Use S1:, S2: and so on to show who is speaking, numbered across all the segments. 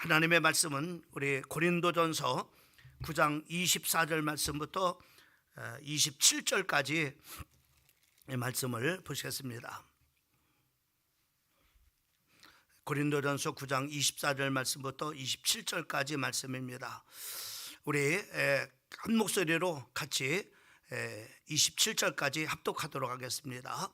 S1: 하나님의 말씀은 우리 고린도전서 9장 24절 말씀부터 27절까지 말씀을 보시겠습니다. 고린도전서 9장 24절 말씀부터 27절까지 말씀입니다. 우리 한 목소리로 같이 27절까지 합독하도록 하겠습니다.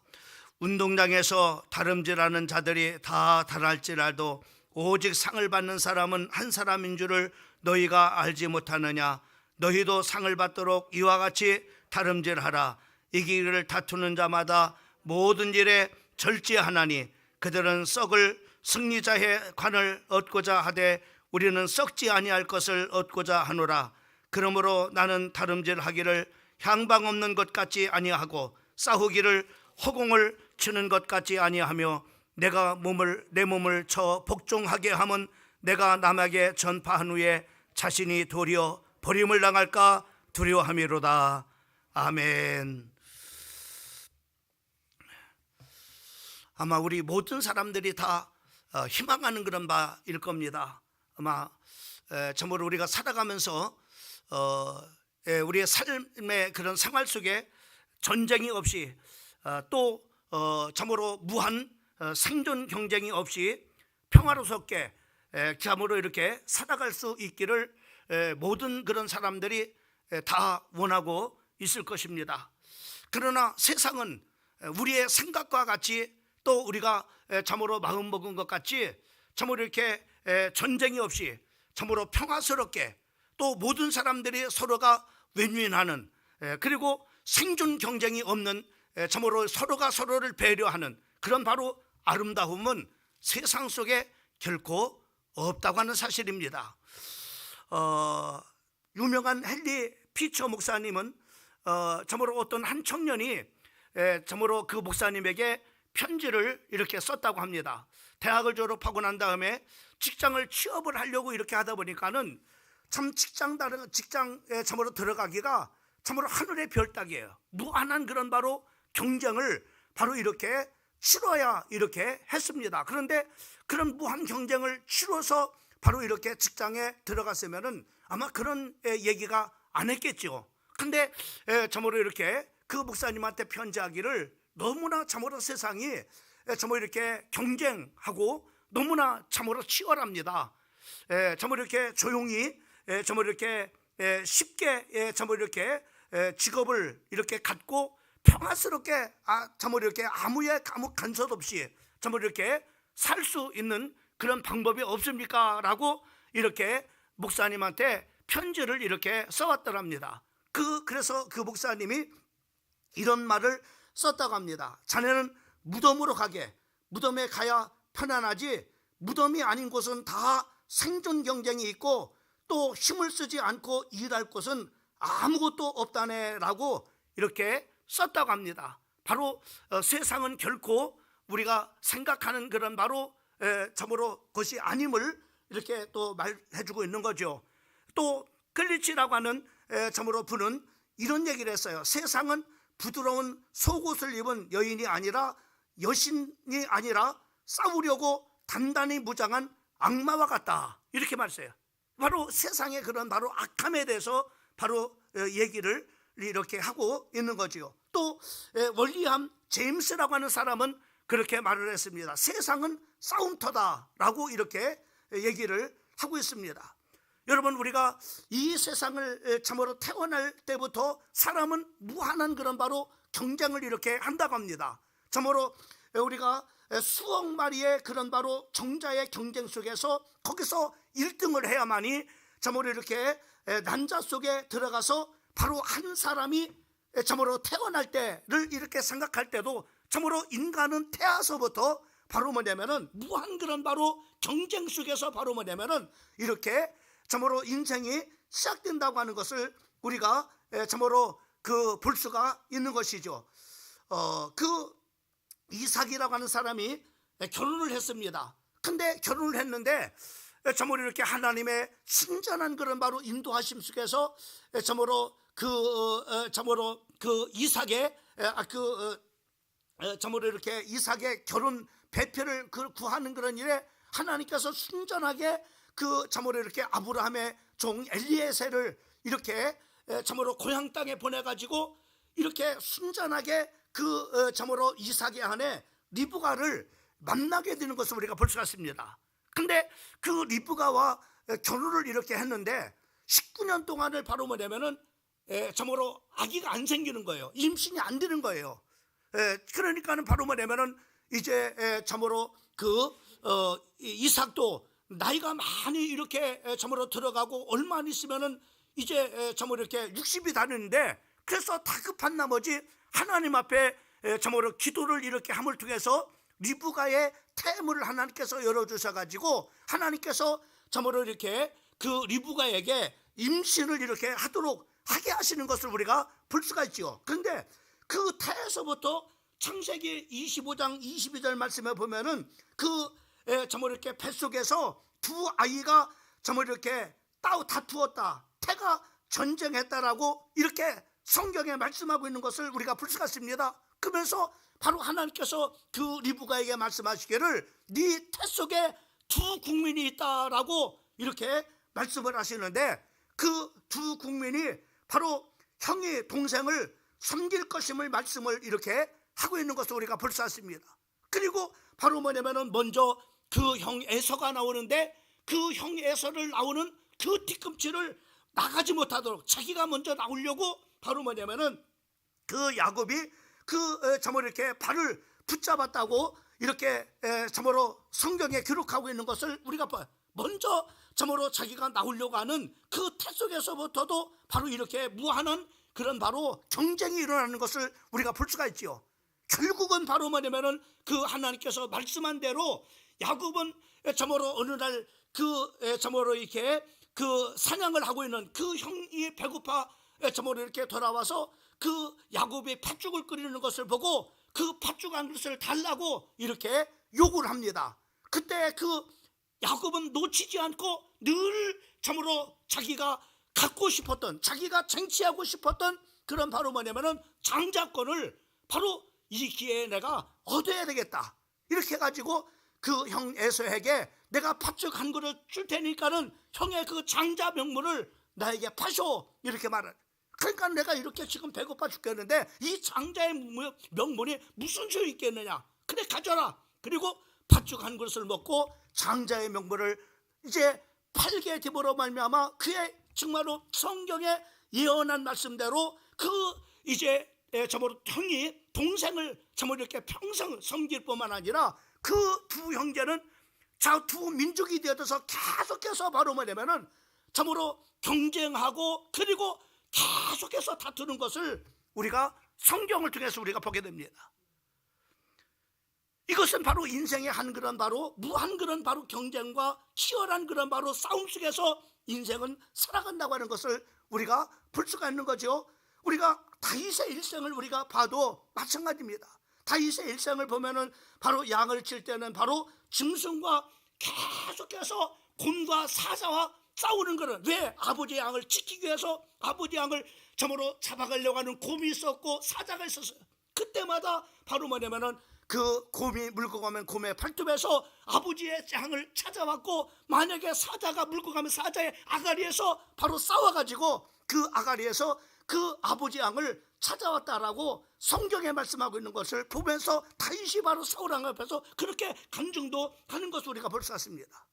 S1: 운동장에서 다름질하는 자들이 다 달할지라도 오직 상을 받는 사람은 한 사람인 줄을 너희가 알지 못하느냐. 너희도 상을 받도록 이와 같이 다름질하라. 이기기를 다투는 자마다 모든 일에 절제하나니 그들은 썩을 승리자의 관을 얻고자 하되 우리는 썩지 아니할 것을 얻고자 하노라. 그러므로 나는 다름질하기를 향방 없는 것 같지 아니하고 싸우기를 허공을 치는 것 같지 아니하며 내가 내 몸을 쳐 복종하게 하면 내가 남에게 전파한 후에 자신이 도리어 버림을 당할까 두려워함이로다. 아멘. 아마 우리 모든 사람들이 다 희망하는 그런 바일 겁니다. 아마 참으로 우리가 살아가면서 우리의 삶의 그런 생활 속에 전쟁이 없이 또 참으로 무한 생존 경쟁이 없이 평화롭게 참으로 이렇게 살아갈 수 있기를 모든 그런 사람들이 다 원하고 있을 것입니다. 그러나 세상은 우리의 생각과 같이 또 우리가 참으로 마음먹은 것 같이 참으로 이렇게 전쟁이 없이 참으로 평화스럽게 또 모든 사람들이 서로가 윈윈하는 그리고 생존 경쟁이 없는 참으로 서로가 서로를 배려하는 그런 바로 아름다움은 세상 속에 결코 없다고 하는 사실입니다. 유명한 헨리 피처 목사님은 참으로 어떤 한 청년이 참으로 그 목사님에게 편지를 이렇게 썼다고 합니다. 대학을 졸업하고 난 다음에 직장을 취업을 하려고 이렇게 하다 보니까는 참 직장에 참으로 들어가기가 참으로 하늘의 별 따기예요. 무한한 그런 바로 경쟁을 바로 이렇게 치러야 이렇게 했습니다. 그런데 그런 무한 경쟁을 치러서 바로 이렇게 직장에 들어갔으면은 아마 그런 얘기가 안 했겠죠. 근데 참으로 이렇게 그 목사님한테 편지하기를 너무나 참으로 세상이 참으로 이렇게 경쟁하고 너무나 참으로 치열합니다. 참으로 이렇게 조용히 참으로 이렇게 쉽게 참으로 이렇게 직업을 이렇게 갖고 평화스럽게 참으로 이렇게 아무 간섭 없이 참으로 이렇게 살 수 있는 그런 방법이 없습니까? 라고 이렇게 목사님한테 편지를 이렇게 써왔더랍니다. 그래서 그 목사님이 이런 말을 썼다고 합니다. 자네는 무덤으로 가게, 무덤에 가야 편안하지 무덤이 아닌 곳은 다 생존 경쟁이 있고 또 힘을 쓰지 않고 일할 곳은 아무것도 없다네 라고 이렇게 썼다고 합니다. 바로 세상은 결코 우리가 생각하는 그런 바로 참으로 것이 아님을 이렇게 또 말해주고 있는 거죠. 또 글리치라고 하는 참으로 분은 이런 얘기를 했어요. 세상은 부드러운 속옷을 입은 여인이 아니라 여신이 아니라 싸우려고 단단히 무장한 악마와 같다 이렇게 말했어요. 바로 세상의 그런 바로 악함에 대해서 바로 얘기를 이렇게 하고 있는 거지요. 또 월리암 제임스라고 하는 사람은 그렇게 말을 했습니다. 세상은 싸움터다라고 이렇게 얘기를 하고 있습니다. 여러분, 우리가 이 세상을 참으로 태어날 때부터 사람은 무한한 그런 바로 경쟁을 이렇게 한다고 합니다. 참으로 우리가 수억 마리의 그런 바로 정자의 경쟁 속에서 거기서 1등을 해야만이 참으로 이렇게 난자 속에 들어가서 바로 한 사람이 참으로 태어날 때를 이렇게 생각할 때도 참으로 인간은 태어서부터 바로 뭐냐면은 무한 그런 바로 경쟁 속에서 바로 뭐냐면은 이렇게 참으로 인생이 시작된다고 하는 것을 우리가 참으로 볼 수가 있는 것이죠. 그 이삭이라고 하는 사람이 결혼을 했습니다. 근데 결혼을 했는데 참으로 이렇게 하나님의 신전한 그런 바로 인도하심 속에서 참으로 그 이삭의 참으로 이렇게 이삭의 결혼 배표를 구하는 그런 일에 하나님께서 순전하게 그 참으로 이렇게 아브라함의 종 엘리에셀을 이렇게 참으로 고향 땅에 보내가지고 이렇게 순전하게 그 참으로 이삭의 아내 리브가를 만나게 되는 것을 우리가 볼 수가 있습니다. 근데 그 리브가와 결혼을 이렇게 했는데 19년 동안을 바로 뭐냐면은 참으로 아기가 안 생기는 거예요. 임신이 안 되는 거예요. 그러니까는 바로 뭐냐면은 이제 참으로 그 이삭도 나이가 많이 이렇게 참으로 들어가고 얼마 안 있으면은 이제 참으로 이렇게 60이 다는데, 그래서 다급한 나머지 하나님 앞에 참으로 기도를 이렇게 함을 통해서 리브가의 태물을 하나님께서 열어주셔가지고 하나님께서 참으로 이렇게 그 리브가에게 임신을 이렇게 하게 하시는 것을 우리가 볼 수가 있죠. 그런데 그 태에서부터 창세기 25장 22절 말씀에 보면은 그 참으로 이렇게 뱃속에서 두 아이가 참으로 이렇게 다투었다, 태가 전쟁했다라고 이렇게 성경에 말씀하고 있는 것을 우리가 볼 수가 있습니다. 그러면서 바로 하나님께서 그 리브가에게 말씀하시기를 네 태 속에 두 국민이 있다라고 이렇게 말씀을 하시는데, 그 두 국민이 바로 형이 동생을 섬길 것임을 말씀을 이렇게 하고 있는 것을 우리가 볼 수 있습니다. 그리고 바로 뭐냐면은 먼저 그 형 에서가 나오는데, 그 형 에서를 나오는 그 뒤꿈치를 나가지 못하도록 자기가 먼저 나오려고 바로 뭐냐면은 그 야곱이 그 참으로 이렇게 발을 붙잡았다고 이렇게 참으로 성경에 기록하고 있는 것을 우리가 봐요. 먼저 참으로 자기가 나오려고 하는 그 태 속에서부터도 바로 이렇게 무한한 그런 바로 경쟁이 일어나는 것을 우리가 볼 수가 있지요. 결국은 바로 뭐냐면은 그 하나님께서 말씀한 대로 야곱은 참으로 어느 날 그 참으로 이렇게 그 사냥을 하고 있는 그 형이 배고파 참으로 이렇게 돌아와서 그 야곱이 팥죽을 끓이는 것을 보고 그 팥죽 한 그릇을 달라고 이렇게 요구를 합니다. 그때 그 야곱은 놓치지 않고 늘 참으로 자기가 갖고 싶었던, 자기가 쟁취하고 싶었던 그런 바로 뭐냐면은 장자권을 바로 이 기회에 내가 얻어야 되겠다, 이렇게 해가지고 그 형 에서에게 내가 팥죽 한 그릇 줄 테니까는 형의 그 장자 명물을 나에게 파쇼, 이렇게 말을. 그러니까 내가 이렇게 지금 배고파 죽겠는데 이 장자의 명분이 무슨 소용이 있겠느냐, 그래 가져라. 그리고 팥죽 한 그릇을 먹고 장자의 명분을 이제 팔게 됨으로 말미암아 그의 정말로 성경에 예언한 말씀대로 그 이제 참으로 형이 동생을 참으로 이렇게 평생 섬길 뿐만 아니라 그 두 형제는 두 민족이 되어서 계속해서 바로 뭐냐면은 참으로 경쟁하고 그리고 계속해서 다투는 것을 우리가 성경을 통해서 우리가 보게 됩니다. 이것은 바로 인생의 한 그런 바로 무한 그런 바로 경쟁과 치열한 그런 바로 싸움 속에서 인생은 살아간다고 하는 것을 우리가 볼 수가 있는 거죠. 우리가 다윗의 일생을 우리가 봐도 마찬가지입니다. 다윗의 일생을 보면은 바로 양을 칠 때는 바로 짐승과 계속해서 곰과 사자와 싸우는 거는, 왜? 아버지 양을 지키기 위해서 아버지 양을 점으로 잡아가려고 하는 곰이 있었고 사자가 있었어요. 그때마다 바로 뭐냐면은 그 곰이 물고 가면 곰의 팔뚝에서 아버지의 양을 찾아왔고, 만약에 사자가 물고 가면 사자의 아가리에서 바로 싸워가지고 그 아가리에서 그 아버지 양을 찾아왔다라고 성경에 말씀하고 있는 것을 보면서 다윗이 바로 사울 왕 앞에서 그렇게 간증도 하는 것을 우리가 볼 수 있습니다.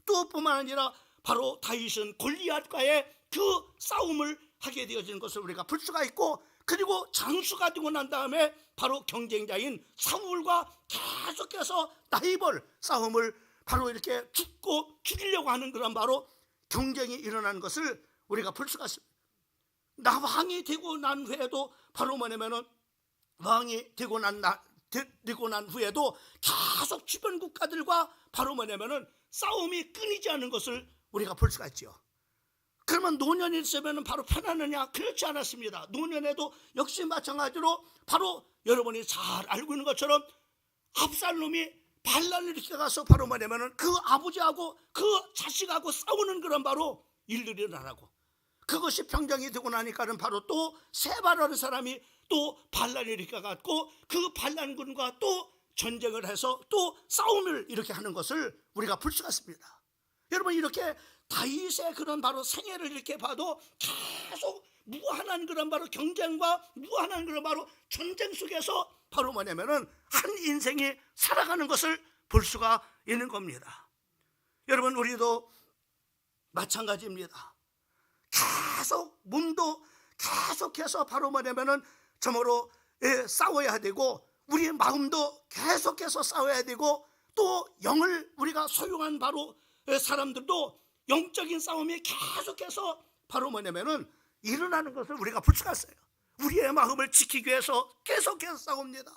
S1: 또 뿐만 아니라 바로 다윗은 골리앗과의 그 싸움을 하게 되어지는 것을 우리가 볼 수가 있고, 그리고 장수가 되고 난 다음에 바로 경쟁자인 사울과 계속해서 나이벌 싸움을 바로 이렇게 죽이려고 하는 그런 바로 경쟁이 일어나는 것을 우리가 볼 수가 있습니다. 왕이 되고 난 후에도 바로 뭐냐면은 왕이 되고 난 후에도 계속 주변 국가들과 바로 뭐냐면은 싸움이 끊이지 않는 것을 우리가 볼 수가 있죠. 그러면 노년이 있으면 바로 편하느냐? 그렇지 않았습니다. 노년에도 역시 마찬가지로 바로 여러분이 잘 알고 있는 것처럼 압살롬이 반란을 일으켜가서 바로 뭐냐면은 그 아버지하고 그 자식하고 싸우는 그런 바로 일들이 일어나고, 그것이 평정이 되고 나니까는 바로 또 세바라는 사람이 또 반란을 일으켜갖고 그 반란군과 또 전쟁을 해서 또 싸움을 이렇게 하는 것을 우리가 볼 수가 있습니다. 여러분, 이렇게 다윗의 그런 바로 생애를 이렇게 봐도 계속 무한한 그런 바로 경쟁과 무한한 그런 바로 전쟁 속에서 바로 뭐냐면은 한 인생이 살아가는 것을 볼 수가 있는 겁니다. 여러분, 우리도 마찬가지입니다. 계속 몸도 계속해서 바로 뭐냐면은 정말로 싸워야 되고, 우리의 마음도 계속해서 싸워야 되고, 또 영을 우리가 소유한 바로 사람들도 영적인 싸움이 계속해서 바로 뭐냐면은 일어나는 것을 우리가 볼 수가 있어요. 우리의 마음을 지키기 위해서 계속해서 싸웁니다.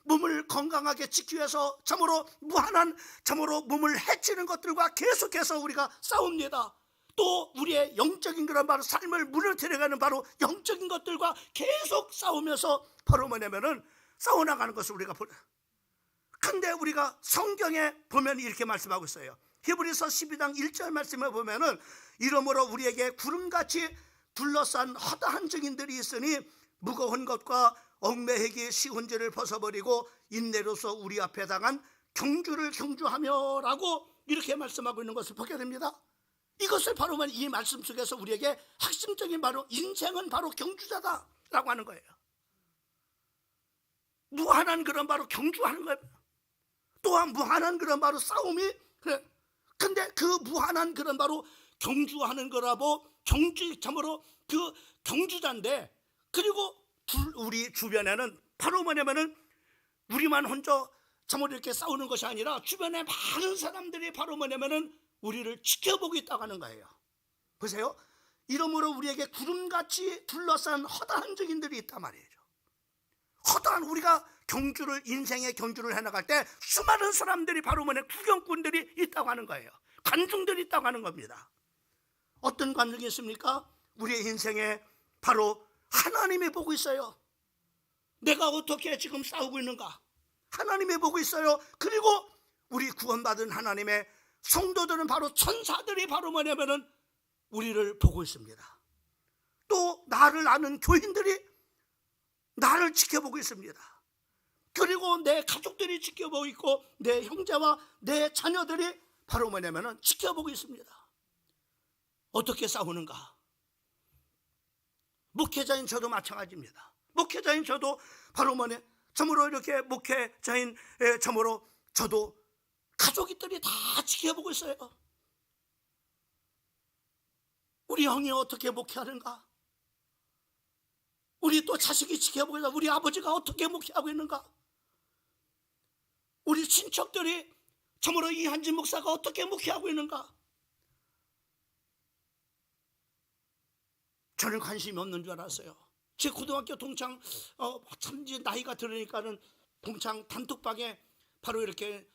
S1: 몸을 건강하게 지키기 위해서 참으로 무한한 참으로 몸을 해치는 것들과 계속해서 우리가 싸웁니다. 또 우리의 영적인 그런 바로 삶을 무너뜨려가는 바로 영적인 것들과 계속 싸우면서 바로 뭐냐면은 싸워나가는 것을 우리가 보는. 근데 우리가 성경에 보면 이렇게 말씀하고 있어요. 히브리서 12장 1절 말씀에 보면은 이러므로 우리에게 구름같이 둘러싼 허다한 증인들이 있으니 무거운 것과 얽매이기 쉬운 죄를 벗어버리고 인내로서 우리 앞에 당한 경주를 경주하며 라고 이렇게 말씀하고 있는 것을 보게 됩니다. 이것을 바로 이 말씀 속에서 우리에게 핵심적인 바로 인생은 바로 경주자다 라고 하는 거예요. 무한한 그런 바로 경주하는 거예요. 또한 무한한 그런 바로 싸움이 그래. 근데 그 무한한 그런 바로 경주하는 거라고 참으로 그 경주자인데, 그리고 우리 주변에는 바로 뭐냐면은 우리만 혼자 참으로 이렇게 싸우는 것이 아니라 주변에 많은 사람들이 바로 뭐냐면은 우리를 지켜보고 있다고 하는 거예요. 보세요. 이러므로 우리에게 구름같이 둘러싼 허다한 증인들이 있단 말이죠. 허다한, 우리가 경주를, 인생의 경주를 해나갈 때 수많은 사람들이 바로 뭐냐 구경꾼들이 있다고 하는 거예요. 관중들이 있다고 하는 겁니다. 어떤 관중이 있습니까? 우리의 인생에 바로 하나님이 보고 있어요. 내가 어떻게 지금 싸우고 있는가 하나님이 보고 있어요. 그리고 우리 구원받은 하나님의 성도들은 바로 천사들이 바로 뭐냐면은 우리를 보고 있습니다. 또 나를 아는 교인들이 나를 지켜보고 있습니다. 그리고 내 가족들이 지켜보고 있고, 내 형제와 내 자녀들이 바로 뭐냐면은 지켜보고 있습니다. 어떻게 싸우는가? 목회자인 저도 마찬가지입니다. 목회자인 저도 바로 뭐냐, 참으로 이렇게 목회자인 참으로 저도 가족들이 다 지켜보고 있어요. 우리 형이 어떻게 목회하는가? 우리 또 자식이 지켜보고 있다. 우리 아버지가 어떻게 목회하고 있는가? 우리 친척들이 참으로 이한진 목사가 어떻게 목회하고 있는가? 저는 관심이 없는 줄 알았어요. 제 고등학교 동창 참 이제 나이가 들으니까는 동창 단톡방에 바로 이렇게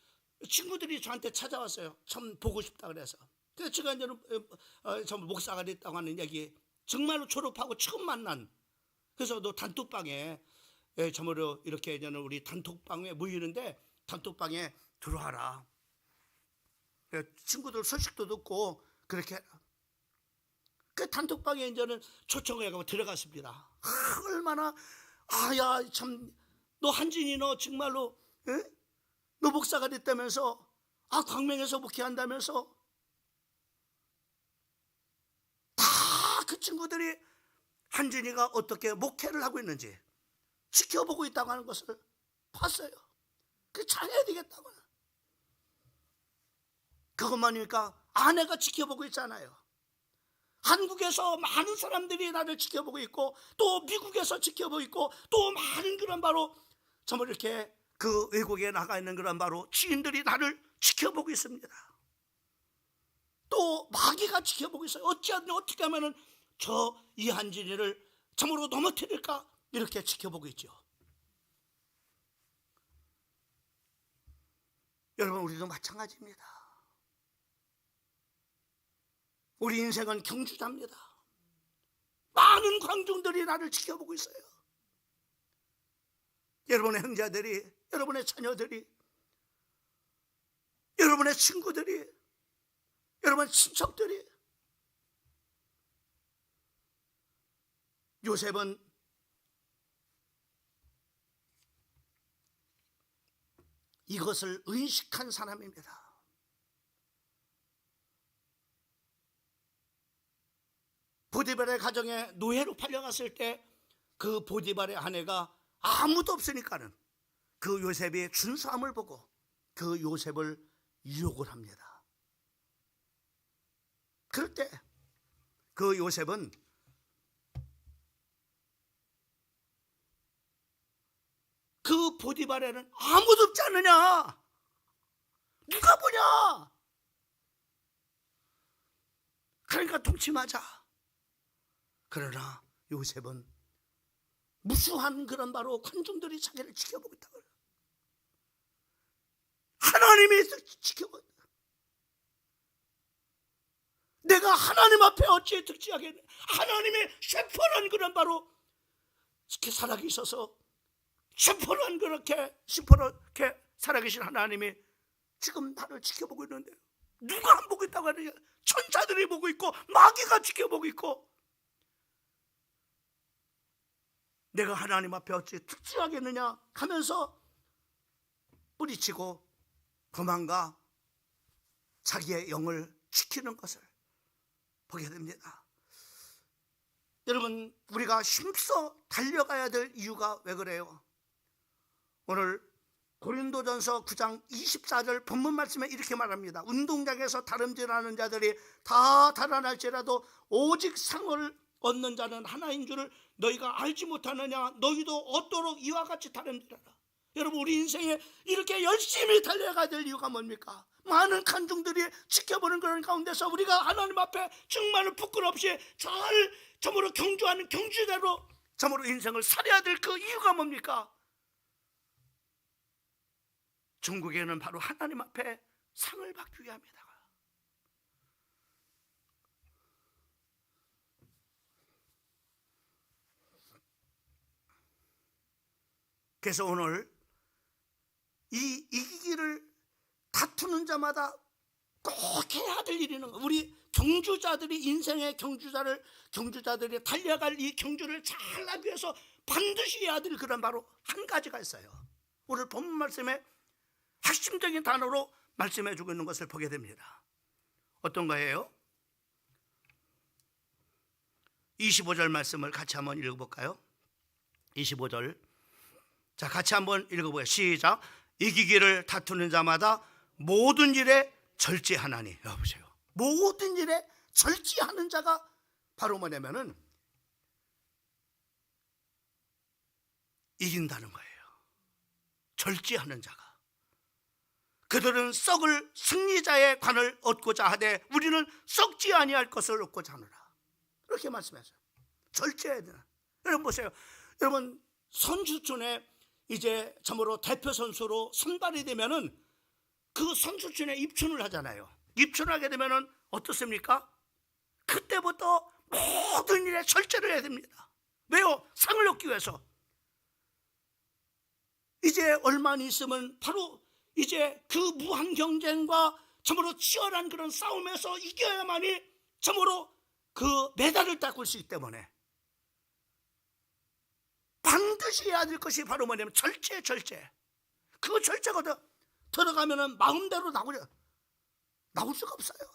S1: 친구들이 저한테 찾아왔어요. 참 보고 싶다 그래서. 그래서 제가 이제는 참 목사가 됐다고 하는 얘기, 정말로 졸업하고 처음 만난. 그래서 너 단톡방에 참으로 이렇게 이제는 우리 단톡방에 모이는데 단톡방에 들어와라. 친구들 소식도 듣고 그렇게. 그 단톡방에 이제는 초청을 해가지고 들어갔습니다. 얼마나, 야, 참, 너 한진이 너 정말로, 너 목사가 됐다면서, 광명에서 목회한다면서, 다 그 친구들이 한진이가 어떻게 목회를 하고 있는지 지켜보고 있다고 하는 것을 봤어요. 그 잘해야 되겠다고. 그것만이니까 아내가 지켜보고 있잖아요. 한국에서 많은 사람들이 나를 지켜보고 있고, 또 미국에서 지켜보고 있고, 또 많은 그런 바로 정말 이렇게 그 외국에 나가 있는 그런 바로 지인들이 나를 지켜보고 있습니다. 또 마귀가 지켜보고 있어요. 어떻게 하면은 저 이한진이를 참으로 넘어뜨릴까 이렇게 지켜보고 있죠. 여러분, 우리도 마찬가지입니다. 우리 인생은 경주자입니다. 많은 관중들이 나를 지켜보고 있어요. 여러분의 형제들이, 여러분의 자녀들이, 여러분의 친구들이, 여러분의 친척들이. 요셉은 이것을 의식한 사람입니다. 보디발의 가정에 노예로 팔려갔을 때 그 보디발의 아내가 아무도 없으니까는 그 요셉의 준수함을 보고 그 요셉을 유혹을 합니다. 그럴 때 그 요셉은 그 보디발에는 아무도 없지 않느냐, 누가 보냐, 그러니까 동침하자. 그러나 요셉은 무수한 그런 바로 관중들이 자기를 지켜보고 있다고요. 하나님이 지켜보고 있다. 내가 하나님 앞에 어찌 득지하겠냐. 하나님의 셰퍼란 그런 바로 이렇게 살아계셔서 셰퍼란 그렇게 살아계신 하나님이 지금 나를 지켜보고 있는데 누가 안 보고 있다고 하느냐. 천사들이 보고 있고 마귀가 지켜보고 있고 내가 하나님 앞에 어찌 득지하겠느냐 하면서 뿌리치고 도망가 자기의 영을 지키는 것을 보게 됩니다. 여러분, 우리가 힘써 달려가야 될 이유가 왜 그래요? 오늘 고린도전서 9장 24절 본문 말씀에 이렇게 말합니다. 운동장에서 다름질하는 자들이 다 달아날지라도 오직 상을 얻는 자는 하나인 줄을 너희가 알지 못하느냐. 너희도 얻도록 이와 같이 다름질하라. 여러분, 우리 인생에 이렇게 열심히 달려가야 될 이유가 뭡니까? 많은 간중들이 지켜보는 그런 가운데서 우리가 하나님 앞에 정말 부끄럼 없이 잘 점으로 경주하는 경주대로 점으로 인생을 살아야 될 그 이유가 뭡니까? 중국에는 바로 하나님 앞에 상을 받기 위함이다. 그래서 오늘 이 이기기를 다투는 자마다 꼭 해야 될 일이 있는 거예요. 우리 경주자들이 인생의 경주자들이 달려갈 이 경주를 잘 하기 위해서 반드시 해야 될 그런 바로 한 가지가 있어요. 오늘 본문 말씀에 핵심적인 단어로 말씀해 주고 있는 것을 보게 됩니다. 어떤 거예요? 25절 말씀을 같이 한번 읽어볼까요? 25절. 자, 같이 한번 읽어보세요. 시작. 이기기를 다투는 자마다 모든 일에 절제하나니. 여보세요. 모든 일에 절제하는 자가 바로 뭐냐면은 이긴다는 거예요. 절제하는 자가. 그들은 썩을 승리자의 관을 얻고자 하되 우리는 썩지 아니할 것을 얻고자 하노라. 이렇게 말씀하세요. 절제해야 되나. 여러분 보세요. 여러분 선수촌에 이제 참으로 대표 선수로 선발이 되면은 그 선수촌에 입춘을 하잖아요. 입춘하게 되면은 어떻습니까? 그때부터 모든 일에 절제를 해야 됩니다. 왜요? 상을 얻기 위해서. 이제 얼마 안 있으면 바로 이제 그 무한 경쟁과 참으로 치열한 그런 싸움에서 이겨야만이 참으로 그 메달을 닦을 수 있기 때문에 반드시 해야 될 것이 바로 뭐냐면 절제. 그 절제가 들어가면은 마음대로 나올 수가 없어요.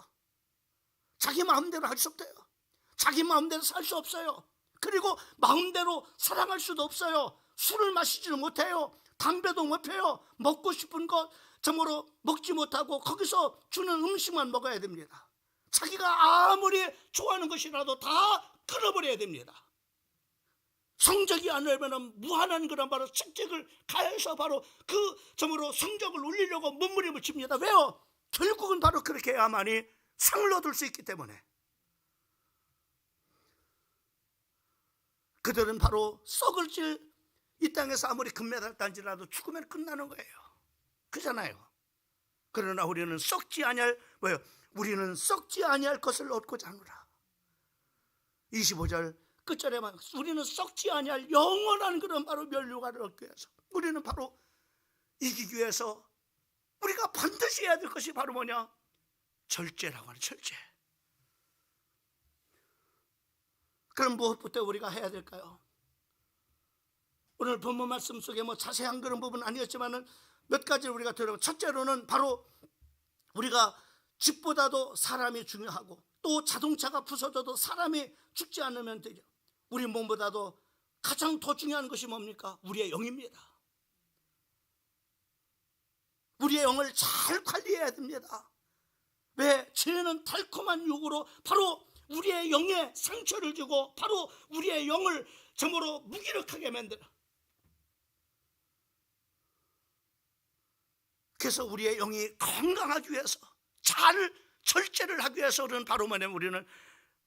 S1: 자기 마음대로 할 수 없대요. 자기 마음대로 살 수 없어요. 그리고 마음대로 사랑할 수도 없어요. 술을 마시지는 못해요. 담배도 못 펴요. 먹고 싶은 것 참으로 먹지 못하고 거기서 주는 음식만 먹어야 됩니다. 자기가 아무리 좋아하는 것이라도 다 끊어버려야 됩니다. 성적이 안 되면 무한한 그런 바로 책책을 가해서 바로 그 점으로 성적을 올리려고 몸부림을 칩니다. 왜요? 결국은 바로 그렇게 해야만이 상을 얻을 수 있기 때문에. 그들은 바로 썩을 질 이 땅에서 아무리 금메달 딴지라도 죽으면 끝나는 거예요. 그잖아요. 그러나 우리는 썩지 아니할 뭐예요? 우리는 썩지 아니할 것을 얻고자 하노라. 25절 끝절에만 우리는 썩지 아니할 영원한 그런 바로 멸류관을 얻기 위해서 우리는 바로 이기기 위해서 우리가 반드시 해야 될 것이 바로 뭐냐? 절제라고 하는 절제. 그럼 무엇부터 우리가 해야 될까요? 오늘 본문 말씀 속에 뭐 자세한 그런 부분은 아니었지만은 몇 가지를 우리가 들어보면, 첫째로는 바로 우리가 집보다도 사람이 중요하고, 또 자동차가 부서져도 사람이 죽지 않으면 되죠. 우리 몸보다도 가장 더 중요한 것이 뭡니까? 우리의 영입니다. 우리의 영을 잘 관리해야 됩니다. 왜? 죄는 달콤한 유혹으로 바로 우리의 영에 상처를 주고 바로 우리의 영을 점으로 무기력하게 만들어. 그래서 우리의 영이 건강하기 위해서, 잘 절제를 하기 위해서는 바로 뭐냐면, 우리는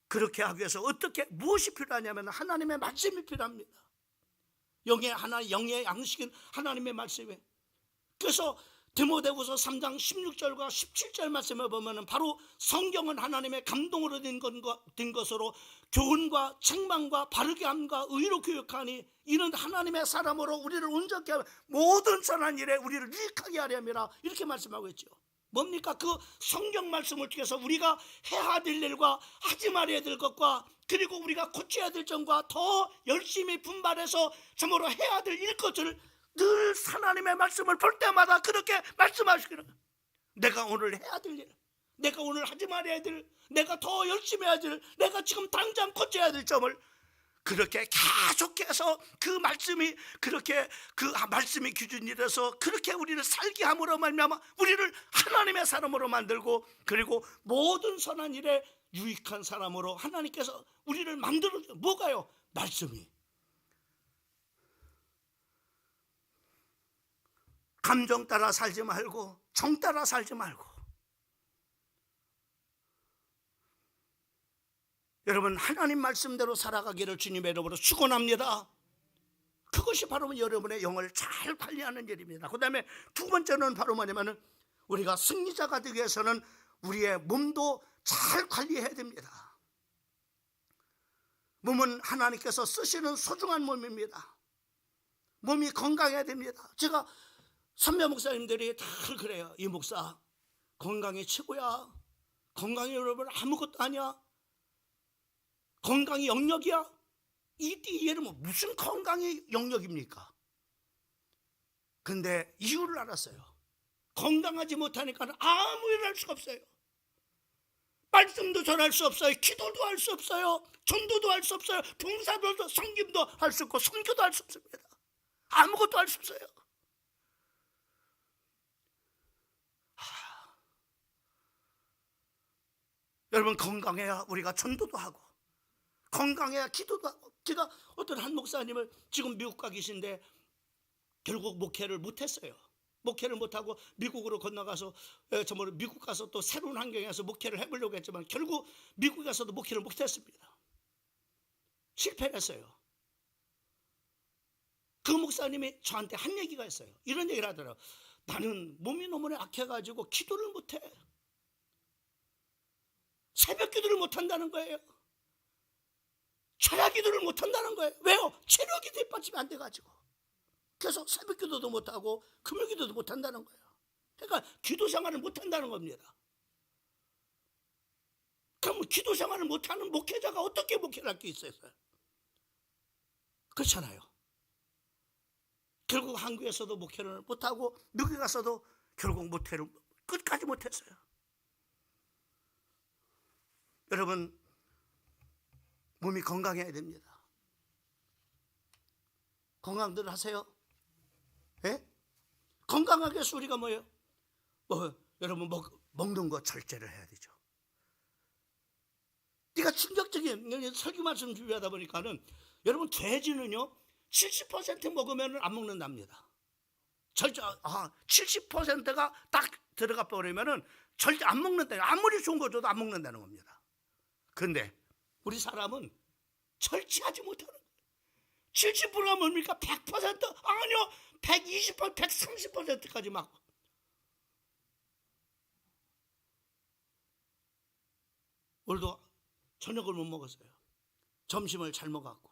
S1: 그렇게 하기 위해서 무엇이 필요하냐면 하나님의 말씀이 필요합니다. 영의 양식은 하나님의 말씀이에요. 그래서 디모데후서 3장 16절과 17절 말씀을 보면 바로 성경은 하나님의 감동으로 된 것으로 교훈과 책망과 바르게 함과 의로 교육하니 이는 하나님의 사람으로 우리를 온전케 하며 모든 선한 일에 우리를 유익하게 하려 함이라, 이렇게 말씀하고 있죠. 뭡니까? 그 성경 말씀을 통해서 우리가 해야 될 일과 하지 말아야 될 것과, 그리고 우리가 고쳐야 될 점과 더 열심히 분발해서 참으로 해야 될 일것을 늘 하나님의 말씀을 볼 때마다 그렇게 말씀하시기를, 내가 오늘 해야 될 일, 내가 오늘 하지 말아야 될, 내가 더 열심히 해야 될, 내가 지금 당장 고쳐야 될 점을 그렇게 계속해서 그 말씀이 그렇게 그 말씀이 기준이 돼서 그렇게 우리를 살게 함으로 말미암아 우리를 하나님의 사람으로 만들고, 그리고 모든 선한 일에 유익한 사람으로 하나님께서 우리를 만들어줘. 뭐가요? 말씀이. 감정 따라 살지 말고 정 따라 살지 말고, 여러분 하나님 말씀대로 살아가기를 주님의 이름으로 축원합니다. 그것이 바로 여러분의 영을 잘 관리하는 일입니다. 그 다음에 두 번째는 바로 뭐냐면, 우리가 승리자가 되기 위해서는 우리의 몸도 잘 관리해야 됩니다. 몸은 하나님께서 쓰시는 소중한 몸입니다. 몸이 건강해야 됩니다. 제가 선배 목사님들이 다 그래요. 이 목사 건강이 최고야, 건강이 여러분 아무것도 아니야, 건강이 영역이야. 얘는 뭐 무슨 건강이 영역입니까? 근데 이유를 알았어요. 건강하지 못하니까 아무 일을 할 수가 없어요. 말씀도 전할 수 없어요. 기도도 할 수 없어요. 전도도 할 수 없어요. 봉사도 성김도 할 수 없고 선교도 할 수 없습니다. 아무것도 할 수 없어요. 여러분 건강해야 우리가 전도도 하고, 건강해야 기도도 하고. 제가 어떤 한 목사님을 지금 미국 가 계신데 결국 목회를 못했어요. 목회를 못하고 미국으로 건너가서 정말 미국 가서 또 새로운 환경에서 목회를 해보려고 했지만 결국 미국 가서도 목회를 못했습니다. 실패했어요. 그 목사님이 저한테 한 얘기가 있어요. 이런 얘기를 하더라고요. 나는 몸이 너무 약해가지고 기도를 못해. 새벽 기도를 못한다는 거예요. 철야 기도를 못한다는 거예요. 왜요? 체력이 뒷받침이 안 돼가지고. 그래서 새벽 기도도 못하고 금요 기도도 못한다는 거예요. 그러니까 기도 생활을 못한다는 겁니다. 그럼 기도 생활을 못하는 목회자가 어떻게 목회를 할 게 있어요? 그렇잖아요. 결국 한국에서도 목회를 못하고 미국에 가서도 결국 목회를 끝까지 못했어요. 여러분 몸이 건강해야 됩니다. 건강들 하세요. 예? 건강하게 해서 우리가 뭐예요? 여러분 먹는 거 절제를 해야 되죠. 네가 충격적인 설교 말씀 준비하다 보니까는 여러분 돼지는요 70% 먹으면 안 먹는답니다. 절제 70%가 딱 들어가 버리면은 절대 안 먹는다. 아무리 좋은 거 줘도 안 먹는다는 겁니다. 그런데 우리 사람은 절제하지 못하는 거예요. 70%가 뭡니까? 100%? 아니요 120%, 130%까지 막. 오늘도 저녁을 못 먹었어요. 점심을 잘 먹었고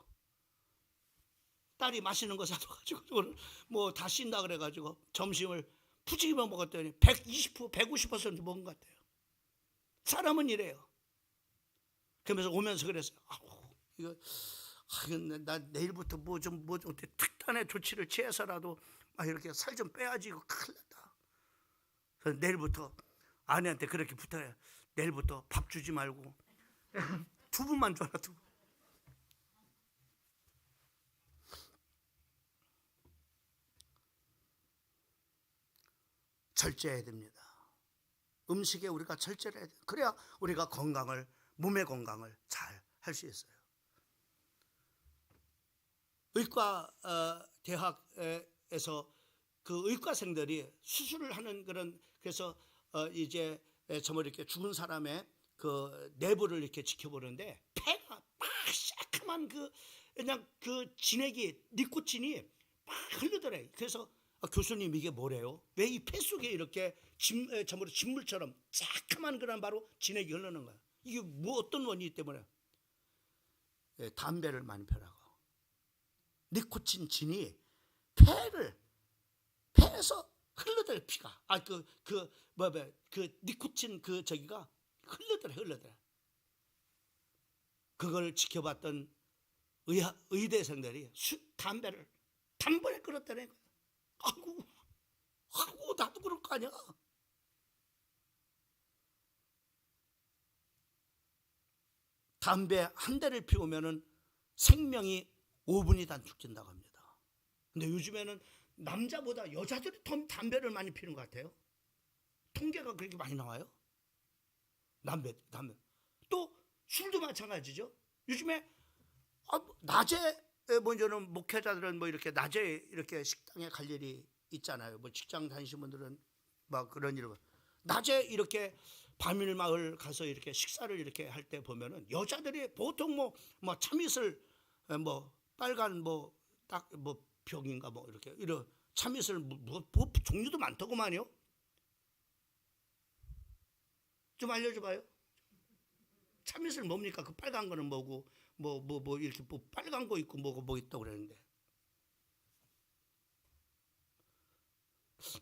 S1: 딸이 맛있는 거 사줘가지고 오늘 뭐 다 쉰다 그래가지고 점심을 푸짐히 먹었더니 120%, 150% 먹은 것 같아요. 사람은 이래요. 그러면서 오면서 그랬어요. 나 내일부터 뭐 좀 특단의 조치를 취해서라도 막 이렇게 살 좀 빼야지 이거 큰일 났다. 그래서 내일부터 아내한테 그렇게 부탁해. 내일부터 밥 주지 말고 두부만 줘라, 두부. 절제해야 됩니다. 음식에 우리가 절제를 해야 돼요. 그래야 우리가 몸의 건강을 잘 할 수 있어요. 의과 대학에서 그 의과생들이 수술을 하는 그래서 이제 정말 이렇게 죽은 사람의 그 내부를 이렇게 지켜보는데 폐가 막 새카만 그냥 그 진액이 니코틴이 막 흐르더래. 그래서 교수님 이게 뭐래요? 왜 이 폐 속에 이렇게 정말 진물처럼 새카만 그런 바로 진액이 흐르는 거야? 이게 뭐 어떤 원인 때문에? 담배를 많이 펴라고. 니코틴 진이 폐에서 흘러들어 피가. 그 니코틴 저기가 흘러들어. 그걸 지켜봤던 의대생들이 담배를 단번에 끊었다는 거야. 아이고 나도 그럴 거 아니야. 담배 한 대를 피우면은 생명이 5분이 단축된다고 합니다. 근데 요즘에는 남자보다 여자들이 더 담배를 많이 피우는 것 같아요. 통계가 그렇게 많이 나와요. 담배. 또 술도 마찬가지죠. 요즘에 낮에 먼저는 목회자들은 뭐 이렇게 낮에 이렇게 식당에 갈 일이 있잖아요. 뭐 직장 다니시는 분들은 막 그런 일을 낮에 이렇게 바밀마을 가서 이렇게 식사를 이렇게 할 때 보면은 여자들이 보통 뭐 참이슬 뭐 빨간 딱 병인가 뭐 이렇게 이런 참이슬 뭐 종류도 많더구만요. 좀 알려줘봐요. 참이슬 뭡니까? 그 빨간 거는 뭐고 뭐 이렇게 뭐 빨간 거 있고 뭐 있다고 그랬는데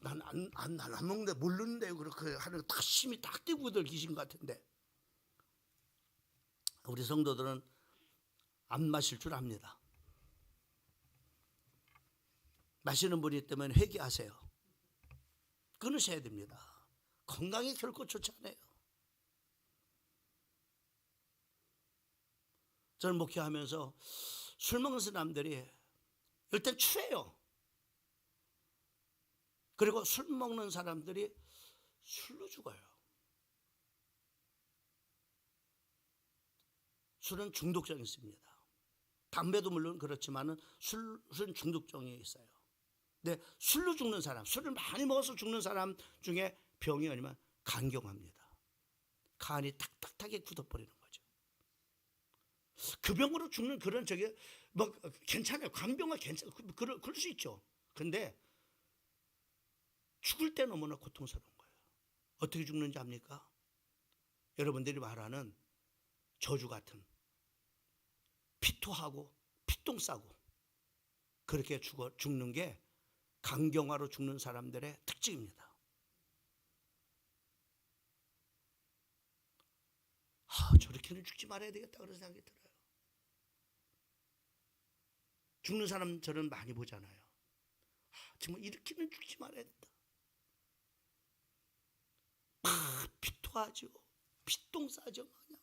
S1: 난 안 먹는데 모르는데 그렇게 하는 다 심이 딱 띄고들 계신 것 같은데 우리 성도들은 안 마실 줄 압니다. 마시는 분이 있다면 회개하세요. 끊으셔야 됩니다. 건강에 결코 좋지 않아요. 저는 목회하면서 술 먹는 사람들이 일단 취해요. 그리고 술 먹는 사람들이 술로 죽어요. 술은 중독성이 있습니다. 담배도 물론 그렇지만은 술은 중독성이 있어요. 근데 술로 죽는 사람, 술을 많이 먹어서 죽는 사람 중에 병이 아니면 간경화입니다. 간이 탁탁하게 굳어버리는 거죠. 그 병으로 죽는 그런 뭐 괜찮아요. 간병은 괜찮아요. 그럴 수 있죠. 근데 죽을 때 너무나 고통스러운 거예요. 어떻게 죽는지 압니까? 여러분들이 말하는 저주 같은 피토하고 피똥 싸고 그렇게 죽는 게 간경화로 죽는 사람들의 특징입니다. 저렇게는 죽지 말아야 되겠다 그런 생각이 들어요. 죽는 사람 저는 많이 보잖아요. 정말 이렇게는 죽지 말아야 된다. 피토하죠. 피똥 싸죠. 그냥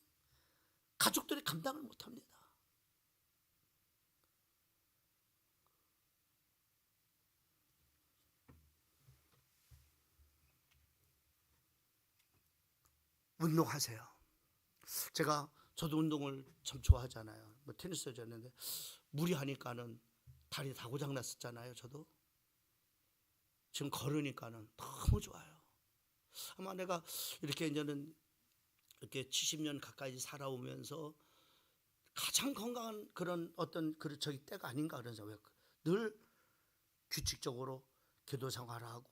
S1: 가족들이 감당을 못합니다. 운동하세요. 저도 운동을 참 좋아하잖아요. 뭐 테니스 쳤는데 무리하니까는 다리 다 고장 났었잖아요. 저도 지금 걸으니까는 너무 좋아요. 아마 내가 이렇게 이제는 이렇게 70년 가까이 살아오면서 가장 건강한 그런 어떤 저기 때가 아닌가 그런 생각. 늘 규칙적으로 기도 생활하고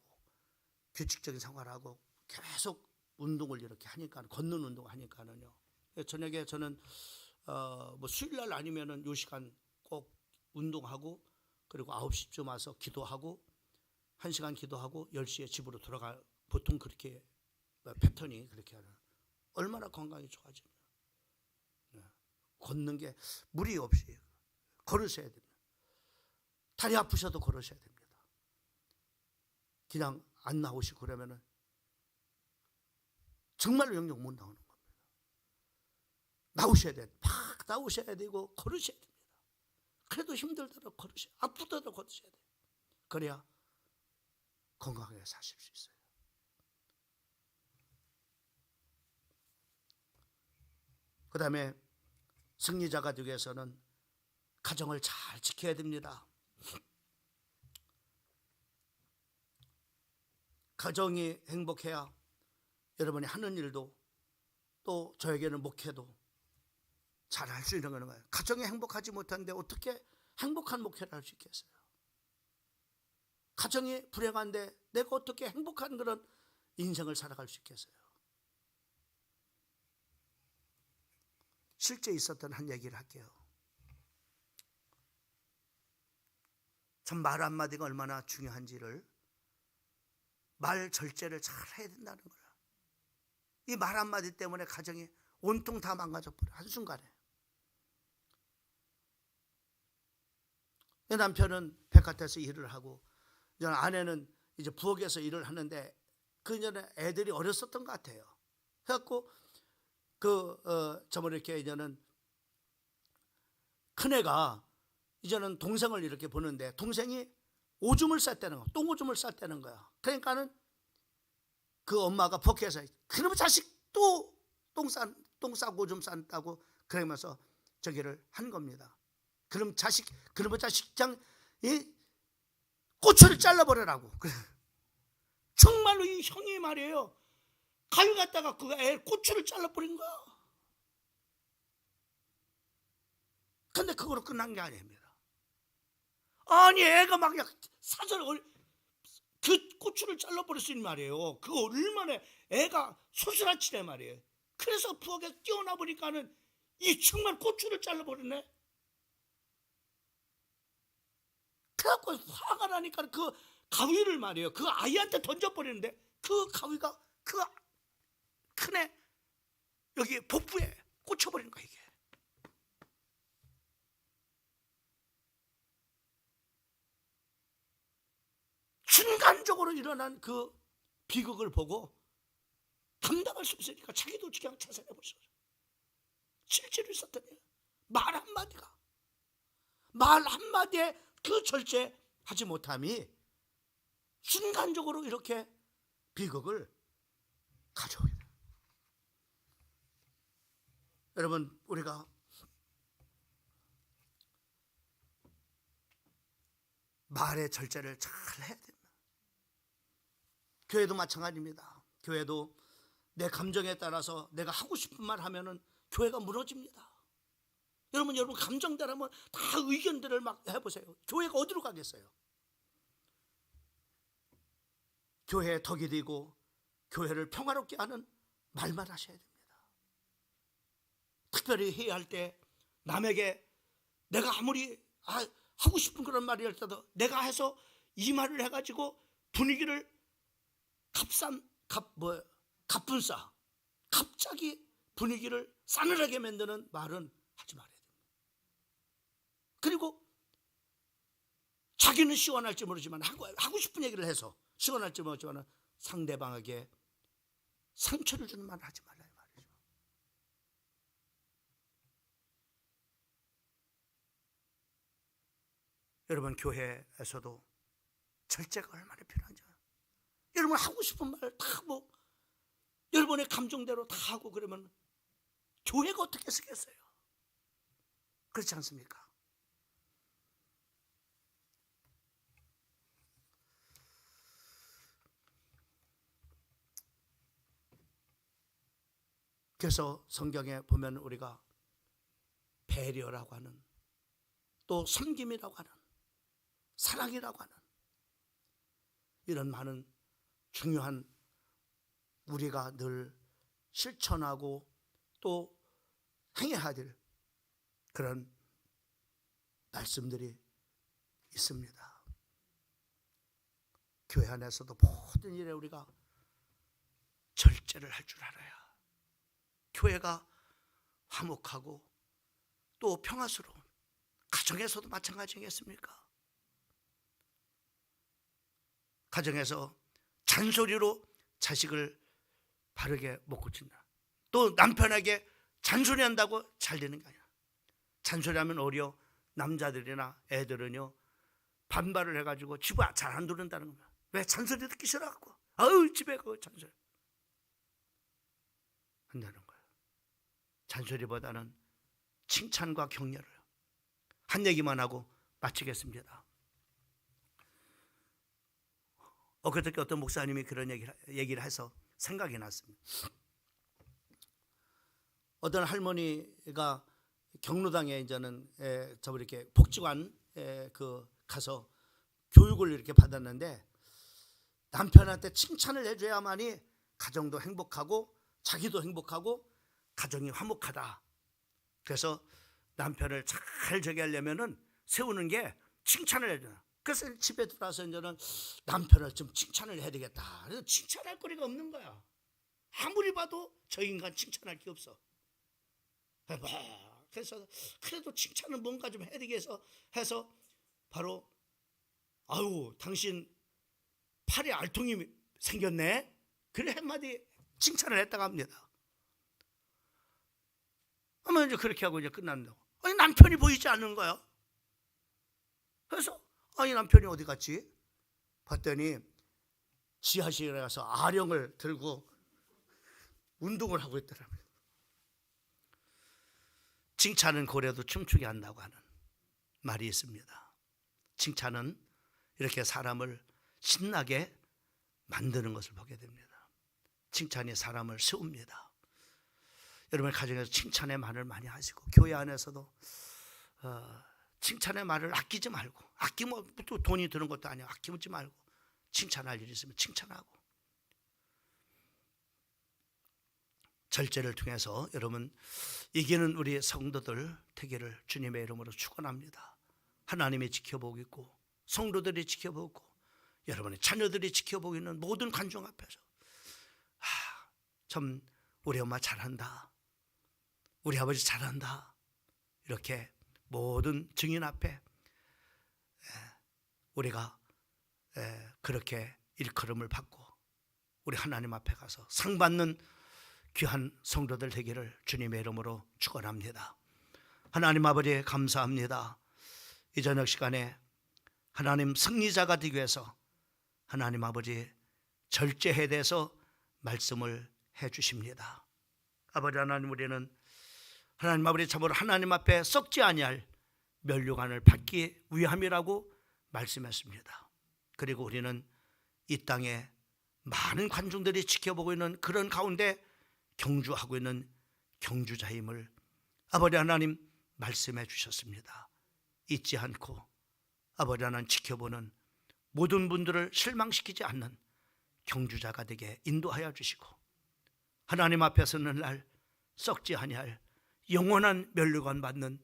S1: 규칙적인 생활하고 계속 운동을 이렇게 하니까 걷는 운동을 하니까는요. 저녁에 저는 뭐 수요일날 아니면은 요 시간 꼭 운동하고 그리고 9시쯤 와서 기도하고 1시간 기도하고 10시에 집으로 돌아가. 보통 그렇게 패턴이 그렇게 하는. 얼마나 건강이 좋아지면 걷는 게 무리 없이 걸으셔야 됩니다. 다리 아프셔도 걸으셔야 됩니다. 그냥 안 나오시고 그러면은 정말로 영영 못 나오는 겁니다. 나오셔야 돼. 막 나오셔야 되고 걸으셔야 됩니다. 그래도 힘들더라도 걸으셔야, 아프더라도 걸으셔야 돼요. 그래야 건강하게 사실 수 있어요. 그 다음에 승리자가 되기 위해서는 가정을 잘 지켜야 됩니다. 가정이 행복해야 여러분이 하는 일도 또 저에게는 목회도 잘 할 수 있는 거예요. 가정이 행복하지 못한데 어떻게 행복한 목회를 할 수 있겠어요? 가정이 불행한데 내가 어떻게 행복한 그런 인생을 살아갈 수 있겠어요? 실제 있었던 한 얘기를 할게요. 참 말 한마디가 얼마나 중요한지를, 말 절제를 잘 해야 된다는 거야. 이 말 한마디 때문에 가정이 온통 다 망가져 버려, 한순간에. 남편은 백화점에서 일을 하고 아내는 이제 부엌에서 일을 하는데 그 전에 애들이 어렸었던 것 같아요. 그래갖고 이렇게 이제는 큰애가 이제는 동생을 이렇게 보는데 동생이 오줌을 쌌다는 거, 똥오줌을 쌌다는 거야. 그러니까는 그 엄마가 부엌에서 그놈의 자식 또 똥 싸고 오줌 쌌다고 그러면서 저기를 한 겁니다. 그놈의 자식장 이 고추를 잘라버리라고. 정말로 이 형이 말이에요. 가위 갖다가 그 애 고추를 잘라버린 거야. 근데 그거로 끝난 게 아닙니다. 아니 애가 막 사절 그 고추를 잘라버릴 수 있는 말이에요. 그거 얼마나 애가 소스라치네 말이에요. 그래서 부엌에 뛰어나 보니까는 이 정말 고추를 잘라버리네. 그래갖고 화가 나니까 그 가위를 말이에요, 그 아이한테 던져버리는데 그 가위가 그 큰애 여기 복부에 꽂혀버리는 거야. 이게 순간적으로 일어난 그 비극을 보고 감당할 수 없으니까 자기도 그냥 자살해버렸어요. 실제로 있었던 일. 말 한마디에 그 절제하지 못함이 순간적으로 이렇게 비극을 가져오게 돼요. 여러분, 우리가 말의 절제를 잘 해야 됩니다. 교회도 마찬가지입니다. 교회도 내 감정에 따라서 내가 하고 싶은 말 하면은 교회가 무너집니다. 여러분 감정대로면 다 의견들을 막 해보세요. 교회가 어디로 가겠어요? 교회에 덕이 되고 교회를 평화롭게 하는 말만 하셔야 됩니다. 특별히 회의할 때 남에게 내가 아무리 하고 싶은 그런 말이랄 때도 내가 해서 이 말을 해가지고 분위기를 갑분싸 갑자기 분위기를 싸늘하게 만드는 말은 하지 말아야 됩니다. 그리고 자기는 시원할지 모르지만 하고 싶은 얘기를 해서 시원할지 모르지만 상대방에게 상처를 주는 말을 하지 말라 이 말이죠. 여러분 교회에서도 절제가 얼마나 필요한지. 여러분 하고 싶은 말 다 하고 여러분의 감정대로 다 하고 그러면 교회가 어떻게 쓰겠어요? 그렇지 않습니까? 그래서 성경에 보면 우리가 배려라고 하는, 또 섬김이라고 하는, 사랑이라고 하는 이런 많은 중요한 우리가 늘 실천하고 또 행해야 될 그런 말씀들이 있습니다. 교회 안에서도 모든 일에 우리가 절제를 할 줄 알아야 교회가 화목하고 또 평화스러운, 가정에서도 마찬가지겠습니까? 가정에서 잔소리로 자식을 바르게 못 고친다. 또 남편에게 잔소리한다고 잘 되는 게 아니야. 잔소리하면 오히려 남자들이나 애들은요 반발을 해가지고 집에 잘 안 들어온다는 거야. 왜? 잔소리 듣기 싫어갖고. 아유, 집에 그 잔소리 한다는 거야. 잔소리보다는 칭찬과 격려를. 한 얘기만 하고 마치겠습니다. 그저께 어떤 목사님이 그런 얘기를 해서 생각이 났습니다. 어떤 할머니가 경로당에 이제는 이렇게 복지관 가서 교육을 이렇게 받았는데 남편한테 칭찬을 해줘야만이 가정도 행복하고 자기도 행복하고 가정이 화목하다. 그래서 남편을 잘 저기 하려면은 세우는 게 칭찬을 해줘요. 그래서 집에 들어와서 이제는 남편을 좀 칭찬을 해야 되겠다. 그래서 칭찬할 거리가 없는 거야. 아무리 봐도 저 인간 칭찬할 게 없어. 그래서 그래도 칭찬은 뭔가 좀 해야 되겠어 해서 바로 아유, 당신 팔에 알통이 생겼네. 그래 한마디 칭찬을 했다고 합니다. 아마 이제 그렇게 하고 이제 끝난다고. 아니, 남편이 보이지 않는 거야. 그래서 아니, 남편이 어디 갔지? 봤더니 지하실에 가서 아령을 들고 운동을 하고 있더라고요. 칭찬은 고래도 춤추게 한다고 하는 말이 있습니다. 칭찬은 이렇게 사람을 신나게 만드는 것을 보게 됩니다. 칭찬이 사람을 세웁니다. 여러분 가정에서 칭찬의 말을 많이 하시고 교회 안에서도 칭찬의 말을 아끼지 말고, 아끼면 또 돈이 드는 것도 아니야. 아끼지 말고 칭찬할 일이 있으면 칭찬하고, 절제를 통해서 여러분 이기는 우리 성도들 되기를 주님의 이름으로 축원합니다. 하나님이 지켜보고 있고 성도들이 지켜보고 여러분의 자녀들이 지켜보고 있는 모든 관중 앞에서 참 우리 엄마 잘한다, 우리 아버지 잘한다, 이렇게 모든 증인 앞에 우리가 그렇게 일컬음을 받고 우리 하나님 앞에 가서 상 받는 귀한 성도들 되기를 주님의 이름으로 축원합니다. 하나님 아버지 감사합니다. 이 저녁 시간에 하나님 승리자가 되기 위해서 하나님 아버지 절제에 대해서 말씀을 해 주십니다. 아버지 하나님, 우리는 하나님 아버지 참으로 하나님 앞에 썩지 아니할 면류관을 받기 위함이라고 말씀했습니다. 그리고 우리는 이 땅에 많은 관중들이 지켜보고 있는 그런 가운데 경주하고 있는 경주자임을 아버지 하나님 말씀해 주셨습니다. 잊지 않고 아버지 하나님 지켜보는 모든 분들을 실망시키지 않는 경주자가 되게 인도하여 주시고 하나님 앞에 서는 날 썩지 아니할 영원한 면류관 받는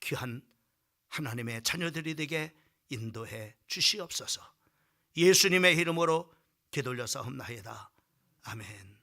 S1: 귀한 하나님의 자녀들이 되게 인도해 주시옵소서. 예수님의 이름으로 기도올려 사옵나이다. 아멘.